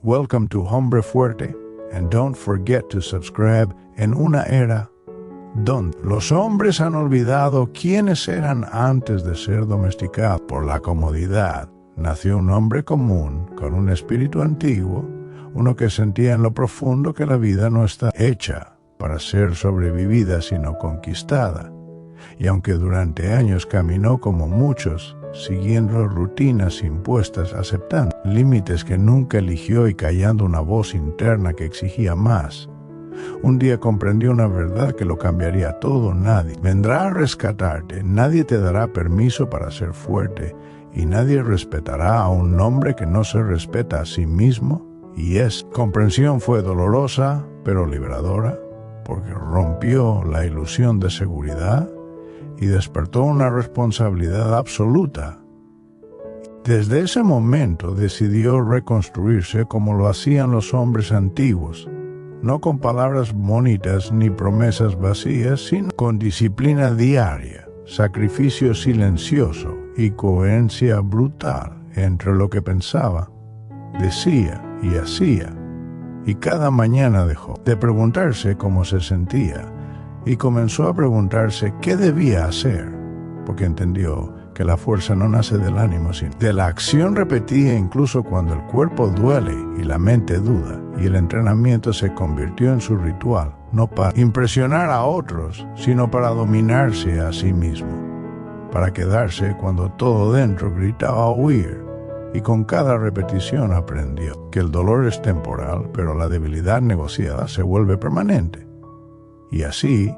Welcome to Hombre Fuerte, and don't forget to subscribe. En una era donde los hombres han olvidado quiénes eran antes de ser domesticados por la comodidad, nació un hombre común con un espíritu antiguo, uno que sentía en lo profundo que la vida no está hecha para ser sobrevivida sino conquistada. Y aunque durante años caminó como muchos, siguiendo rutinas impuestas, aceptando límites que nunca eligió y callando una voz interna que exigía más, un día comprendió una verdad que lo cambiaría todo. Nadie vendrá a rescatarte, nadie te dará permiso para ser fuerte y nadie respetará a un hombre que no se respeta a sí mismo. Y esa comprensión fue dolorosa, pero liberadora, porque rompió la ilusión de seguridad y despertó una responsabilidad absoluta. Desde ese momento decidió reconstruirse como lo hacían los hombres antiguos, no con palabras bonitas ni promesas vacías, sino con disciplina diaria, sacrificio silencioso y coherencia brutal entre lo que pensaba, decía y hacía. Y cada mañana dejó de preguntarse cómo se sentía y comenzó a preguntarse qué debía hacer, porque entendió que la fuerza no nace del ánimo, sino de la acción repetida incluso cuando el cuerpo duele y la mente duda, y el entrenamiento se convirtió en su ritual, no para impresionar a otros, sino para dominarse a sí mismo, para quedarse cuando todo dentro gritaba huir, y con cada repetición aprendió que el dolor es temporal, pero la debilidad negociada se vuelve permanente. Y así,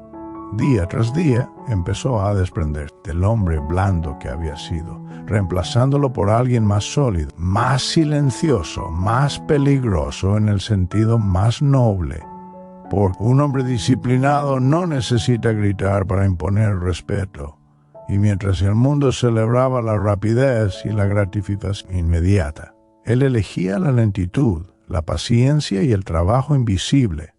día tras día, empezó a desprenderse del hombre blando que había sido, reemplazándolo por alguien más sólido, más silencioso, más peligroso en el sentido más noble. Porque un hombre disciplinado no necesita gritar para imponer respeto. Y mientras el mundo celebraba la rapidez y la gratificación inmediata, él elegía la lentitud, la paciencia y el trabajo invisible,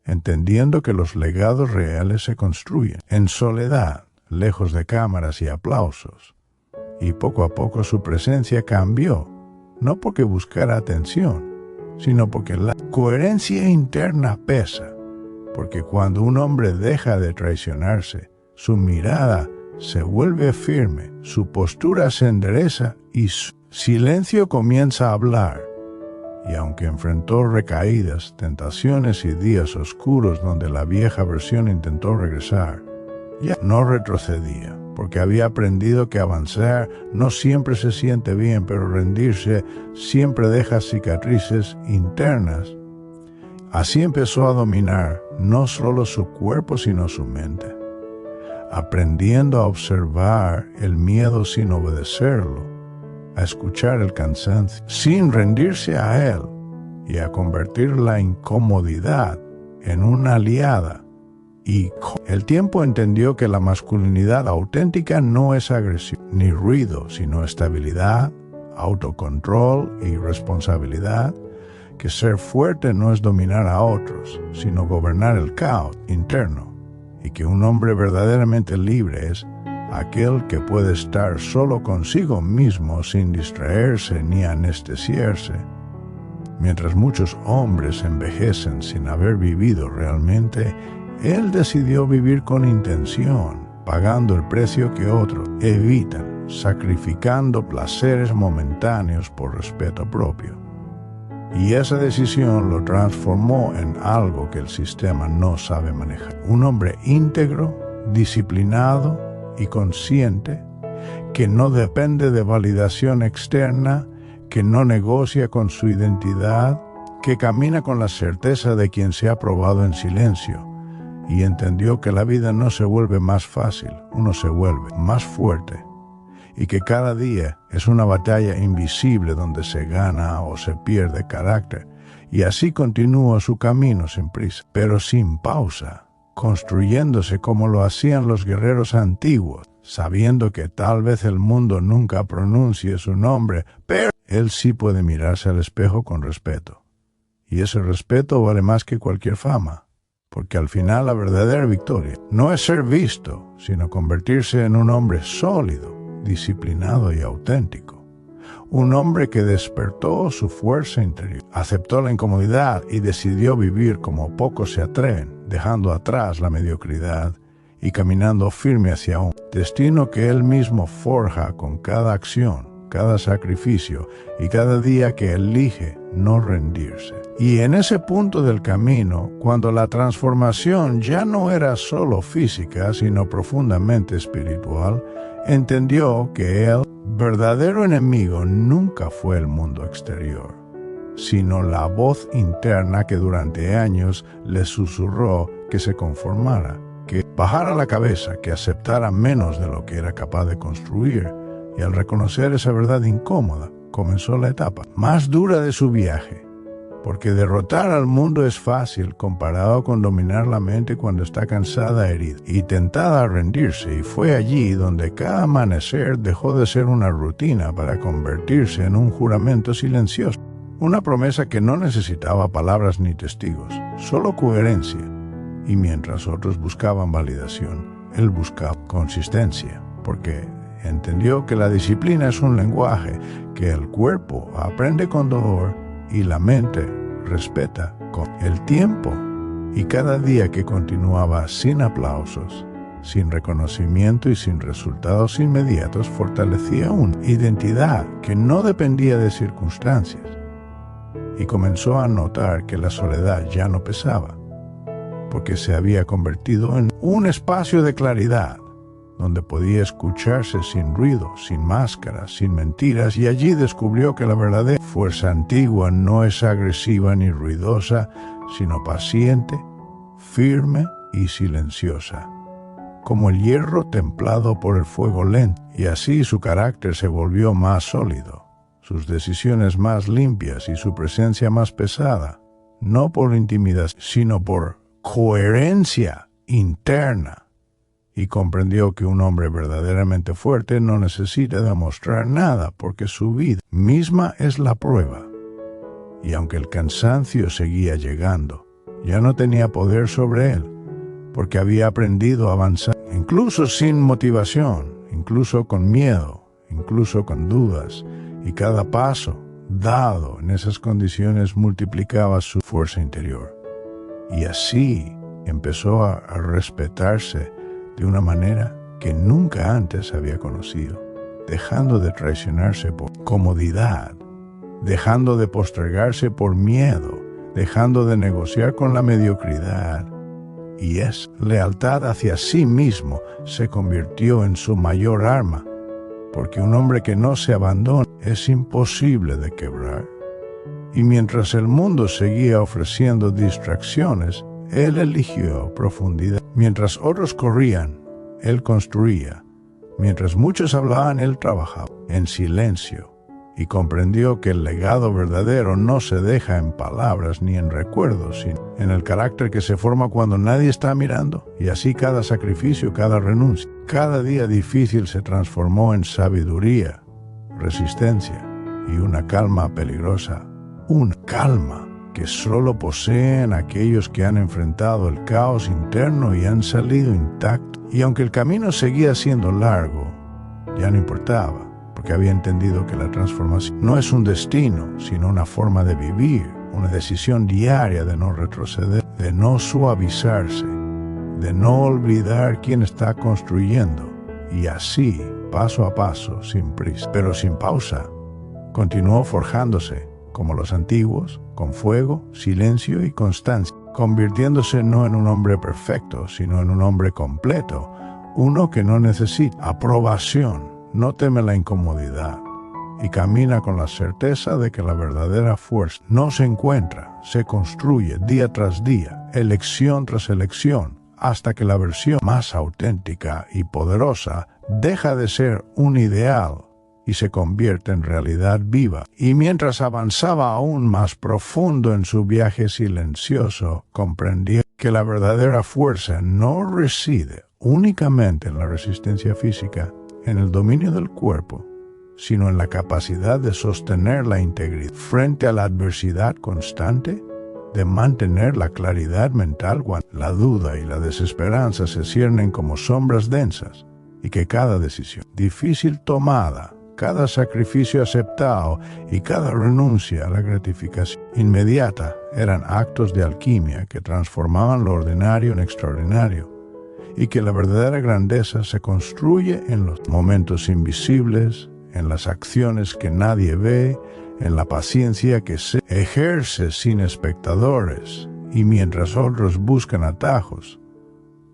entendiendo que los legados reales se construyen en soledad, lejos de cámaras y aplausos. Y poco a poco su presencia cambió, no porque buscara atención, sino porque la coherencia interna pesa, porque cuando un hombre deja de traicionarse, su mirada se vuelve firme, su postura se endereza y su silencio comienza a hablar. Y aunque enfrentó recaídas, tentaciones y días oscuros donde la vieja versión intentó regresar, ya no retrocedía, porque había aprendido que avanzar no siempre se siente bien, pero rendirse siempre deja cicatrices internas. Así empezó a dominar no solo su cuerpo, sino su mente, aprendiendo a observar el miedo sin obedecerlo, a escuchar el cansancio sin rendirse a él y a convertir la incomodidad en una aliada. Y con el tiempo entendió que la masculinidad auténtica no es agresión ni ruido, sino estabilidad, autocontrol y responsabilidad, que ser fuerte no es dominar a otros, sino gobernar el caos interno, y que un hombre verdaderamente libre es aquel que puede estar solo consigo mismo sin distraerse ni anestesiarse. Mientras muchos hombres envejecen sin haber vivido realmente, él decidió vivir con intención, pagando el precio que otros evitan, sacrificando placeres momentáneos por respeto propio. Y esa decisión lo transformó en algo que el sistema no sabe manejar. Un hombre íntegro, disciplinado y consciente, que no depende de validación externa, que no negocia con su identidad, que camina con la certeza de quien se ha probado en silencio, y entendió que la vida no se vuelve más fácil, uno se vuelve más fuerte, y que cada día es una batalla invisible donde se gana o se pierde carácter, y así continúa su camino sin prisa, pero sin pausa, construyéndose como lo hacían los guerreros antiguos, sabiendo que tal vez el mundo nunca pronuncie su nombre, pero él sí puede mirarse al espejo con respeto. Y ese respeto vale más que cualquier fama, porque al final la verdadera victoria no es ser visto, sino convertirse en un hombre sólido, disciplinado y auténtico. Un hombre que despertó su fuerza interior, aceptó la incomodidad y decidió vivir como pocos se atreven, dejando atrás la mediocridad y caminando firme hacia un destino que él mismo forja con cada acción, cada sacrificio y cada día que elige no rendirse. Y en ese punto del camino, cuando la transformación ya no era solo física, sino profundamente espiritual, entendió que el verdadero enemigo nunca fue el mundo exterior, sino la voz interna que durante años le susurró que se conformara, que bajara la cabeza, que aceptara menos de lo que era capaz de construir. Y al reconocer esa verdad incómoda, comenzó la etapa más dura de su viaje, porque derrotar al mundo es fácil comparado con dominar la mente cuando está cansada, herida y tentada a rendirse, y fue allí donde cada amanecer dejó de ser una rutina para convertirse en un juramento silencioso, una promesa que no necesitaba palabras ni testigos, solo coherencia, y mientras otros buscaban validación, él buscaba consistencia, porque entendió que la disciplina es un lenguaje que el cuerpo aprende con dolor y la mente respeta con el tiempo. Y cada día que continuaba sin aplausos, sin reconocimiento y sin resultados inmediatos, fortalecía una identidad que no dependía de circunstancias. Y comenzó a notar que la soledad ya no pesaba, porque se había convertido en un espacio de claridad, donde podía escucharse sin ruido, sin máscaras, sin mentiras, y allí descubrió que la verdadera fuerza antigua no es agresiva ni ruidosa, sino paciente, firme y silenciosa, como el hierro templado por el fuego lento, y así su carácter se volvió más sólido, sus decisiones más limpias y su presencia más pesada, no por intimidación, sino por coherencia interna. Y comprendió que un hombre verdaderamente fuerte no necesita demostrar nada, porque su vida misma es la prueba. Y aunque el cansancio seguía llegando, ya no tenía poder sobre él, porque había aprendido a avanzar, incluso sin motivación, incluso con miedo, incluso con dudas, y cada paso dado en esas condiciones multiplicaba su fuerza interior. Y así empezó a respetarse de una manera que nunca antes había conocido, dejando de traicionarse por comodidad, dejando de postergarse por miedo, dejando de negociar con la mediocridad. Y esa lealtad hacia sí mismo se convirtió en su mayor arma, porque un hombre que no se abandona es imposible de quebrar. Y mientras el mundo seguía ofreciendo distracciones, él eligió profundidad. Mientras otros corrían, él construía. Mientras muchos hablaban, él trabajaba en silencio. Y comprendió que el legado verdadero no se deja en palabras ni en recuerdos, sino en el carácter que se forma cuando nadie está mirando. Y así cada sacrificio, cada renuncia, cada día difícil se transformó en sabiduría, resistencia y una calma peligrosa. Una calma que solo poseen aquellos que han enfrentado el caos interno y han salido intactos. Y aunque el camino seguía siendo largo, ya no importaba, porque había entendido que la transformación no es un destino, sino una forma de vivir, una decisión diaria de no retroceder, de no suavizarse, de no olvidar quién está construyendo. Y así, paso a paso, sin prisa, pero sin pausa, continuó forjándose, como los antiguos, con fuego, silencio y constancia, convirtiéndose no en un hombre perfecto, sino en un hombre completo, uno que no necesita aprobación, no teme la incomodidad, y camina con la certeza de que la verdadera fuerza no se encuentra, se construye día tras día, elección tras elección, hasta que la versión más auténtica y poderosa deja de ser un ideal y se convierte en realidad viva. Y mientras avanzaba aún más profundo en su viaje silencioso, comprendía que la verdadera fuerza no reside únicamente en la resistencia física, en el dominio del cuerpo, sino en la capacidad de sostener la integridad frente a la adversidad constante, de mantener la claridad mental cuando la duda y la desesperanza se ciernen como sombras densas, y que cada decisión difícil tomada cada sacrificio aceptado y cada renuncia a la gratificación inmediata eran actos de alquimia que transformaban lo ordinario en extraordinario, y que la verdadera grandeza se construye en los momentos invisibles, en las acciones que nadie ve, en la paciencia que se ejerce sin espectadores y mientras otros buscan atajos.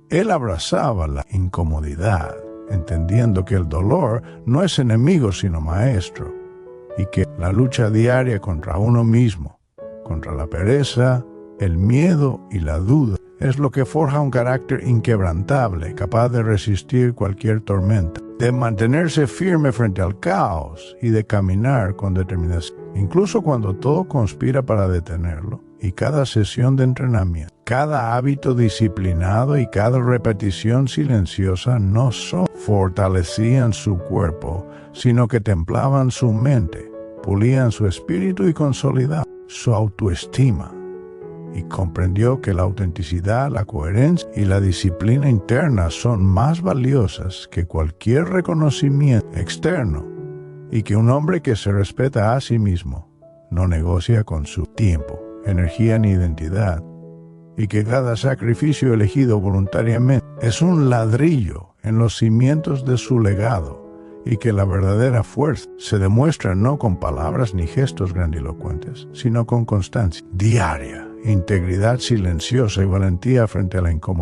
Él abrazaba la incomodidad, entendiendo que el dolor no es enemigo sino maestro, y que la lucha diaria contra uno mismo, contra la pereza, el miedo y la duda, es lo que forja un carácter inquebrantable, capaz de resistir cualquier tormenta, de mantenerse firme frente al caos y de caminar con determinación, incluso cuando todo conspira para detenerlo. Y cada sesión de entrenamiento, cada hábito disciplinado y cada repetición silenciosa no solo fortalecían su cuerpo, sino que templaban su mente, pulían su espíritu y consolidaban su autoestima. Y comprendió que la autenticidad, la coherencia y la disciplina interna son más valiosas que cualquier reconocimiento externo, y que un hombre que se respeta a sí mismo no negocia con su tiempo, energía ni identidad, y que cada sacrificio elegido voluntariamente es un ladrillo en los cimientos de su legado, y que la verdadera fuerza se demuestra no con palabras ni gestos grandilocuentes, sino con constancia diaria, integridad silenciosa y valentía frente a la incomodidad.